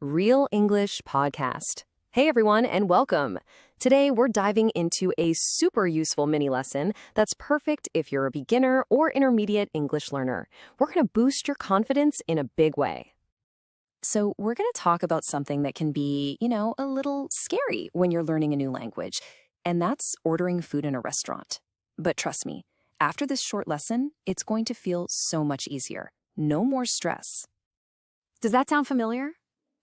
Real English Podcast. Hey everyone, and welcome. Today we're diving into a super useful mini lesson that's perfect if you're a beginner or intermediate English learner. We're going to boost your confidence in a big way. So we're going to talk about something that can be, a little scary when you're learning a new language, and that's ordering food in a restaurant. But trust me, after this short lesson, it's going to feel so much easier. No more stress. Does that sound familiar?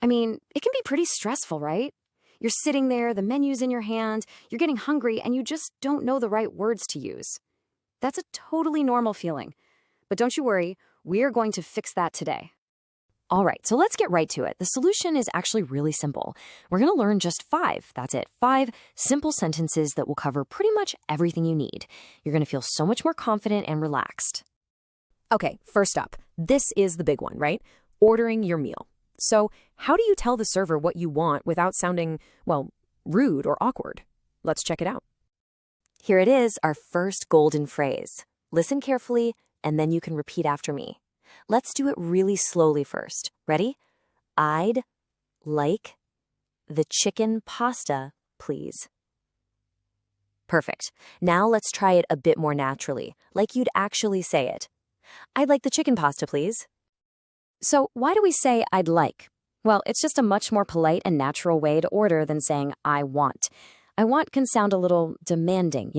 I mean, it can be pretty stressful, right? You're sitting there, the menu's in your hand, you're getting hungry, and you just don't know the right words to use. That's a totally normal feeling. But don't you worry, we are going to fix that today. All right, so let's get right to it. The solution is actually really simple. We're going to learn just 5, that's it, 5 simple sentences that will cover pretty much everything you need. You're going to feel so much more confident and relaxed. Okay, first up, this is the big one, right? Ordering your meal. So how do you tell the server what you want without sounding, rude or awkward? Let's check it out. Here it is, our first golden phrase. Listen carefully, and then you can repeat after me. Let's do it really slowly first. Ready? I'd like the chicken pasta, please. Perfect. Now let's try it a bit more naturally, like you'd actually say it. I'd like the chicken pasta, please. So why do we say I'd like? Well, it's just a much more polite and natural way to order than saying I want. I want can sound a little demanding,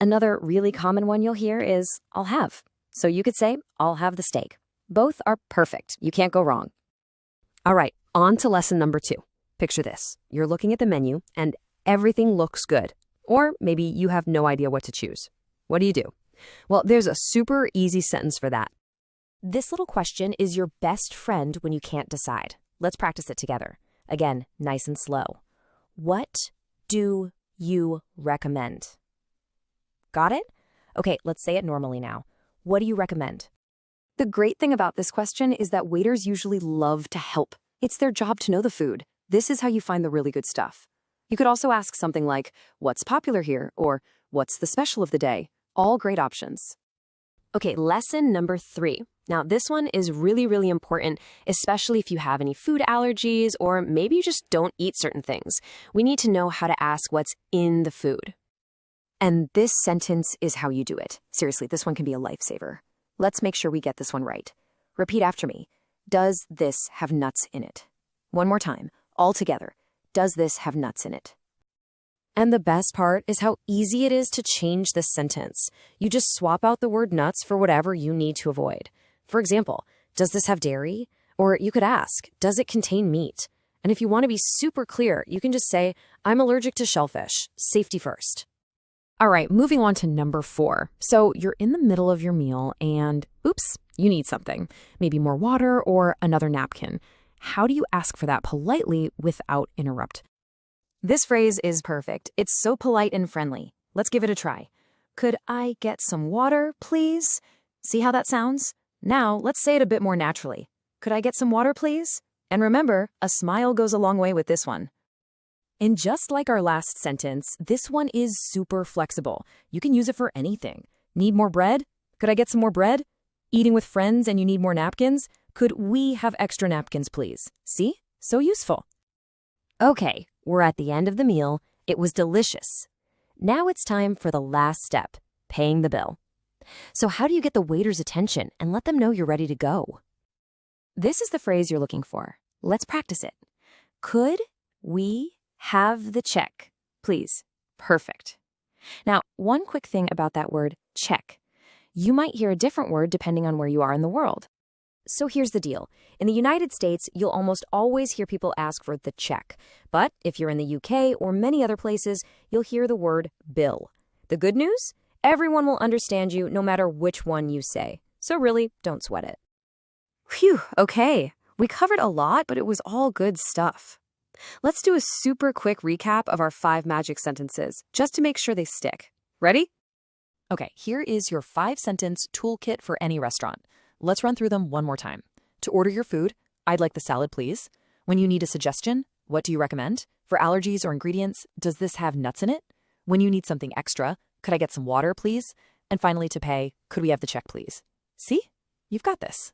Another really common one you'll hear is I'll have. So you could say I'll have the steak. Both are perfect. You can't go wrong. All right, on to lesson number 2. Picture this. You're looking at the menu and everything looks good. Or maybe you have no idea what to choose. What do you do? Well, there's a super easy sentence for that. This little question is your best friend when you can't decide. Let's practice it together. Again, nice and slow. What do you recommend? Got it? Okay, let's say it normally now. What do you recommend? The great thing about this question is that waiters usually love to help. It's their job to know the food. This is how you find the really good stuff. You could also ask something like, what's popular here? Or what's the special of the day? All great options. Okay, lesson number 3. Now, this one is really, really important, especially if you have any food allergies or maybe you just don't eat certain things. We need to know how to ask what's in the food. And this sentence is how you do it. Seriously, this one can be a lifesaver. Let's make sure we get this one right. Repeat after me. Does this have nuts in it? One more time, all together. Does this have nuts in it? And the best part is how easy it is to change this sentence. You just swap out the word nuts for whatever you need to avoid. For example, does this have dairy? Or you could ask, does it contain meat? And if you want to be super clear, you can just say, I'm allergic to shellfish. Safety first. All right, moving on to number 4. So you're in the middle of your meal and, oops, you need something. Maybe more water or another napkin. How do you ask for that politely without interrupt? This phrase is perfect. It's so polite and friendly. Let's give it a try. Could I get some water, please? See how that sounds? Now, let's say it a bit more naturally. Could I get some water, please? And remember, a smile goes a long way with this one. And just like our last sentence, this one is super flexible. You can use it for anything. Need more bread? Could I get some more bread? Eating with friends and you need more napkins? Could we have extra napkins, please? See? So useful. Okay, we're at the end of the meal. It was delicious. Now it's time for the last step, paying the bill. So how do you get the waiter's attention and let them know you're ready to go? This is the phrase you're looking for. Let's practice it. Could we have the check, please? Perfect. Now, one quick thing about that word check. You might hear a different word depending on where you are in the world. So here's the deal. In the United States, you'll almost always hear people ask for the check. But if you're in the UK or many other places, you'll hear the word bill. The good news? Everyone will understand you no matter which one you say. So really, don't sweat it. Phew, okay. We covered a lot, but it was all good stuff. Let's do a super quick recap of our 5 magic sentences, just to make sure they stick. Ready? Okay, here is your 5-sentence toolkit for any restaurant. Let's run through them one more time. To order your food, I'd like the salad, please. When you need a suggestion, what do you recommend? For allergies or ingredients, does this have nuts in it? When you need something extra, could I get some water, please? And finally, to pay, could we have the check, please? See? You've got this.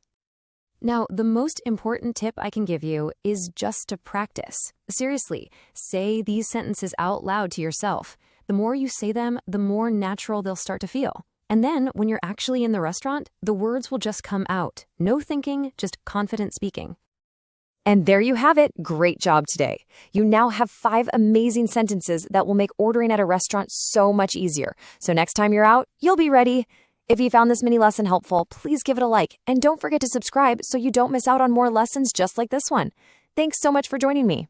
Now, the most important tip I can give you is just to practice. Seriously, say these sentences out loud to yourself. The more you say them, the more natural they'll start to feel. And then, when you're actually in the restaurant, the words will just come out. No thinking, just confident speaking. And there you have it. Great job today. You now have 5 amazing sentences that will make ordering at a restaurant so much easier. So next time you're out, you'll be ready. If you found this mini lesson helpful, please give it a like. And don't forget to subscribe so you don't miss out on more lessons just like this one. Thanks so much for joining me.